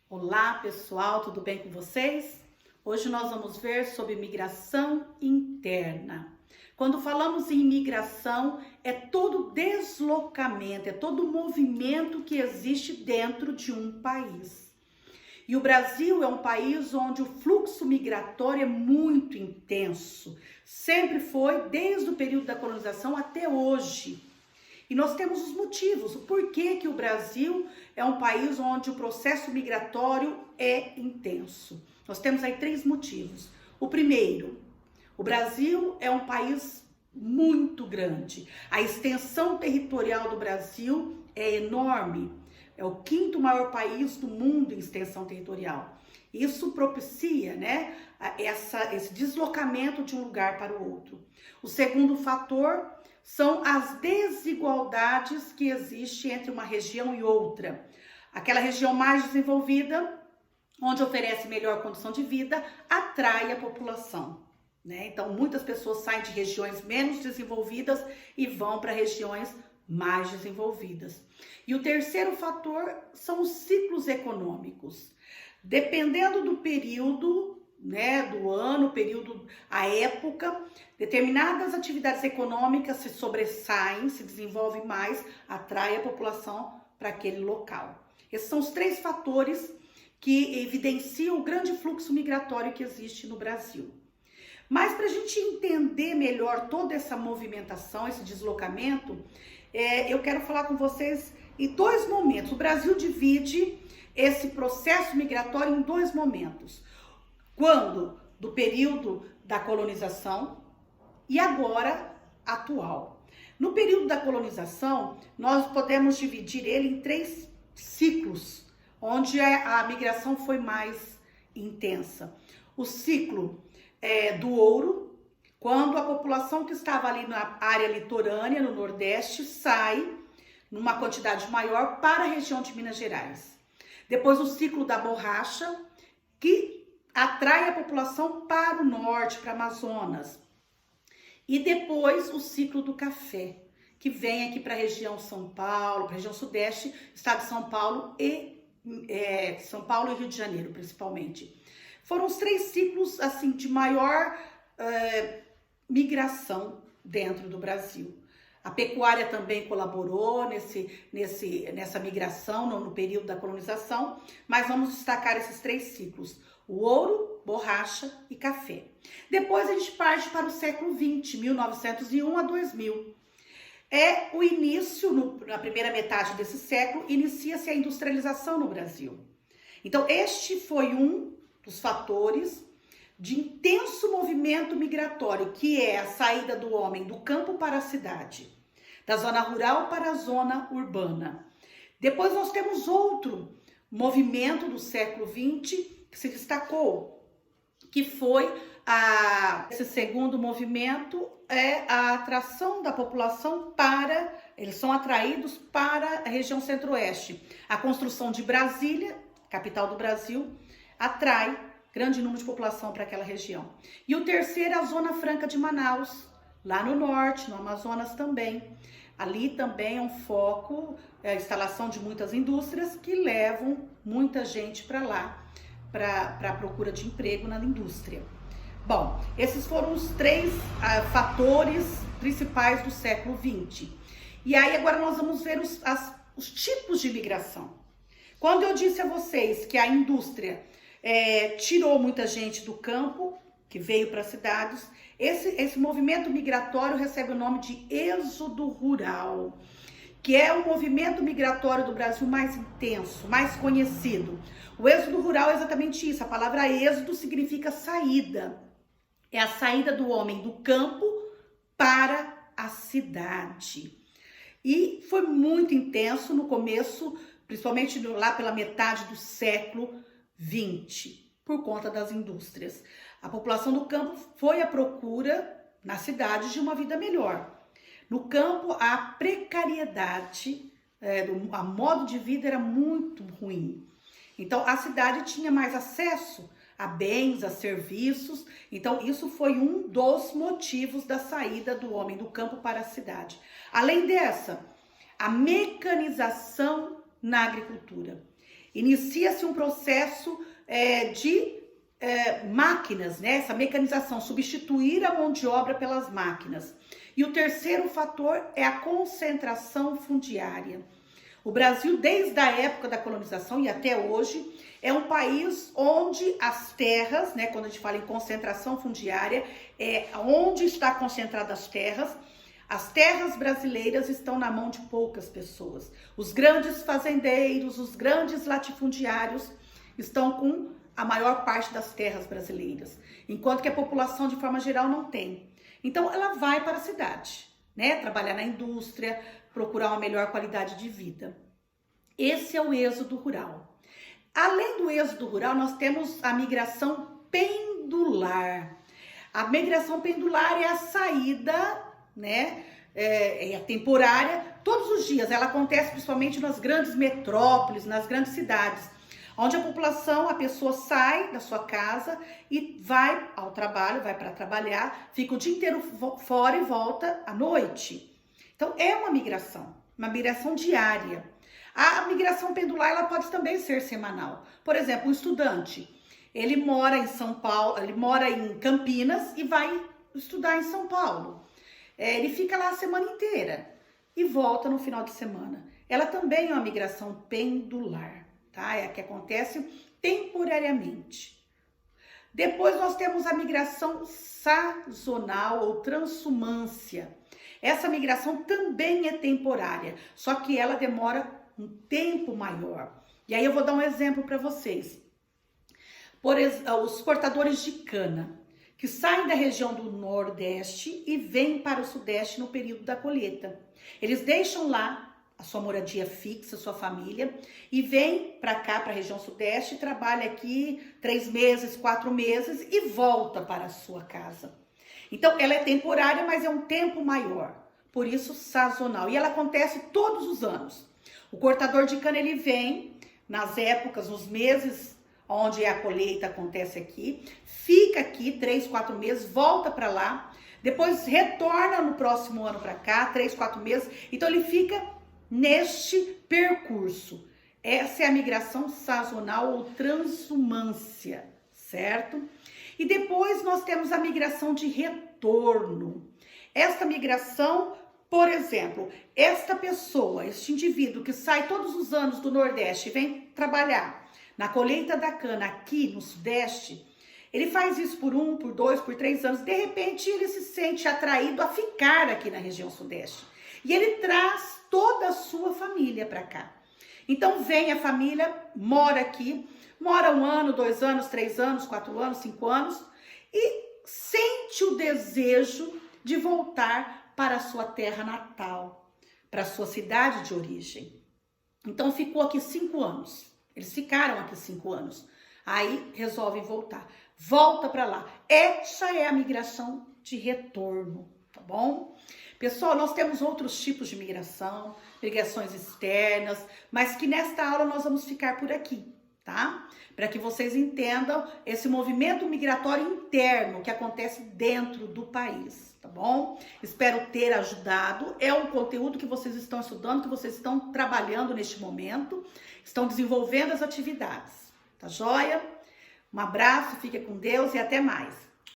Olá pessoal, tudo bem com vocês? Hoje nós vamos ver sobre migração interna. Quando falamos em imigração, é todo deslocamento, é todo movimento que existe dentro de um país. E o Brasil é um país onde o fluxo migratório é muito intenso. Sempre foi, desde o período da colonização até hoje. E nós temos os motivos, o porquê que o Brasil é um país onde o processo migratório é intenso. Nós temos aí 3 motivos. O primeiro, o Brasil é um país muito grande. A extensão territorial do Brasil é enorme. É o 5º maior país do mundo em extensão territorial. Isso propicia, esse deslocamento de um lugar para o outro. O segundo fator são as desigualdades que existem entre uma região e outra. Aquela região mais desenvolvida, onde oferece melhor condição de vida, atrai a população, Então, muitas pessoas saem de regiões menos desenvolvidas e vão para regiões mais desenvolvidas. E o terceiro fator são os ciclos econômicos. Dependendo do período, do ano, a época, determinadas atividades econômicas se sobressaem, se desenvolvem mais, atrai a população para aquele local. Esses são os 3 fatores que evidenciam o grande fluxo migratório que existe no Brasil. Mas para a gente entender melhor toda essa movimentação, esse deslocamento, eu quero falar com vocês em 2 momentos. O Brasil divide esse processo migratório em 2 momentos. Quando? Do período da colonização e agora atual. No período da colonização, nós podemos dividir ele em 3 ciclos, onde a migração foi mais intensa. O ciclo do ouro, quando a população que estava ali na área litorânea, no Nordeste, sai numa quantidade maior para a região de Minas Gerais. Depois o ciclo da borracha, que atrai a população para o norte, para o Amazonas. E depois o ciclo do café, que vem aqui para a região São Paulo, para a região Sudeste, estado de São Paulo e Rio de Janeiro, principalmente. Foram os 3 ciclos assim de maior migração dentro do Brasil. A pecuária também colaborou nessa migração no período da colonização, mas vamos destacar esses 3 ciclos: o ouro, borracha e café. Depois a gente parte para o século XX, 1901 a 2000. É o início, na primeira metade desse século, inicia-se a industrialização no Brasil. Então, este foi um dos fatores de intenso movimento migratório, que é a saída do homem do campo para a cidade, da zona rural para a zona urbana. Depois nós temos outro movimento do século XX que se destacou, que foi esse segundo movimento, a atração da população eles são atraídos para a região centro-oeste. A construção de Brasília, capital do Brasil, atrai grande número de população para aquela região. E o terceiro é a Zona Franca de Manaus, lá no norte, no Amazonas também. Ali também é um foco, a instalação de muitas indústrias que levam muita gente para lá, para a procura de emprego na indústria. Bom, esses foram os 3 fatores principais do século XX. E aí agora nós vamos ver os tipos de migração. Quando eu disse a vocês que a indústria tirou muita gente do campo, que veio para as cidades, esse movimento migratório recebe o nome de êxodo rural, que é o movimento migratório do Brasil mais intenso, mais conhecido. O êxodo rural é exatamente isso. A palavra êxodo significa saída. É a saída do homem do campo para a cidade. E foi muito intenso no começo, principalmente lá pela metade do século XX, por conta das indústrias. A população do campo foi à procura, na cidade, de uma vida melhor. No campo, a precariedade, a modo de vida era muito ruim. Então, a cidade tinha mais acesso a bens, a serviços. Então, isso foi um dos motivos da saída do homem do campo para a cidade. Além dessa, a mecanização na agricultura. inicia-se um processo de máquinas, né? Essa mecanização, substituir a mão de obra pelas máquinas. E o terceiro fator é a concentração fundiária. O Brasil, desde a época da colonização e até hoje, é um país onde as terras, né, quando a gente fala em concentração fundiária, é onde está concentradas as terras brasileiras estão na mão de poucas pessoas. Os grandes fazendeiros, os grandes latifundiários estão com a maior parte das terras brasileiras, enquanto que a população, de forma geral, não tem. Então, ela vai para a cidade, né, trabalhar na indústria, procurar uma melhor qualidade de vida. Esse é o êxodo rural. Além do êxodo rural, nós temos a migração pendular. A migração pendular é a saída, né, é temporária, todos os dias. Ela acontece principalmente nas grandes metrópoles, nas grandes cidades, onde a população, a pessoa sai da sua casa e vai ao trabalho, vai para trabalhar, fica o dia inteiro fora e volta à noite. Então, é uma migração diária. A migração pendular, ela pode também ser semanal. Por exemplo, um estudante, ele mora em São Paulo, ele mora em Campinas e vai estudar em São Paulo. Ele fica lá a semana inteira e volta no final de semana. Ela também é uma migração pendular, tá? É a que acontece temporariamente. Depois nós temos a migração sazonal ou transumância. Essa migração também é temporária, só que ela demora um tempo maior. E aí eu vou dar um exemplo para vocês. Por exemplo, os cortadores de cana, que saem da região do Nordeste e vêm para o Sudeste no período da colheita. Eles deixam lá a sua moradia fixa, a sua família, e vêm para cá, para a região Sudeste, trabalha aqui 3 meses, 4 meses e volta para a sua casa. Então, ela é temporária, mas é um tempo maior, por isso sazonal. E ela acontece todos os anos. O cortador de cana, ele vem nas épocas, nos meses onde a colheita acontece aqui, fica aqui 3, 4 meses, volta para lá, depois retorna no próximo ano para cá, 3, 4 meses. Então, ele fica neste percurso. Essa é a migração sazonal ou transumância, certo? E depois nós temos a migração de retorno. Esta migração, por exemplo, esta pessoa, este indivíduo que sai todos os anos do Nordeste e vem trabalhar na colheita da cana aqui no Sudeste, ele faz isso por 1, por 2, por 3 anos. De repente, ele se sente atraído a ficar aqui na região Sudeste. E ele traz toda a sua família para cá. Então, vem a família, mora aqui, mora 1 ano, 2 anos, 3 anos, 4 anos, 5 anos e sente o desejo de voltar para a sua terra natal, para a sua cidade de origem. Então, ficou aqui 5 anos. Eles ficaram aqui 5 anos. Aí, resolvem voltar. Volta para lá. Essa é a migração de retorno, tá bom? Pessoal, nós temos outros tipos de migração, migrações externas, mas que nesta aula nós vamos ficar por aqui, tá? Para que vocês entendam esse movimento migratório interno que acontece dentro do país, tá bom? Espero ter ajudado. É um conteúdo que vocês estão estudando, que vocês estão trabalhando neste momento, estão desenvolvendo as atividades, tá joia? Um abraço, fique com Deus e até mais.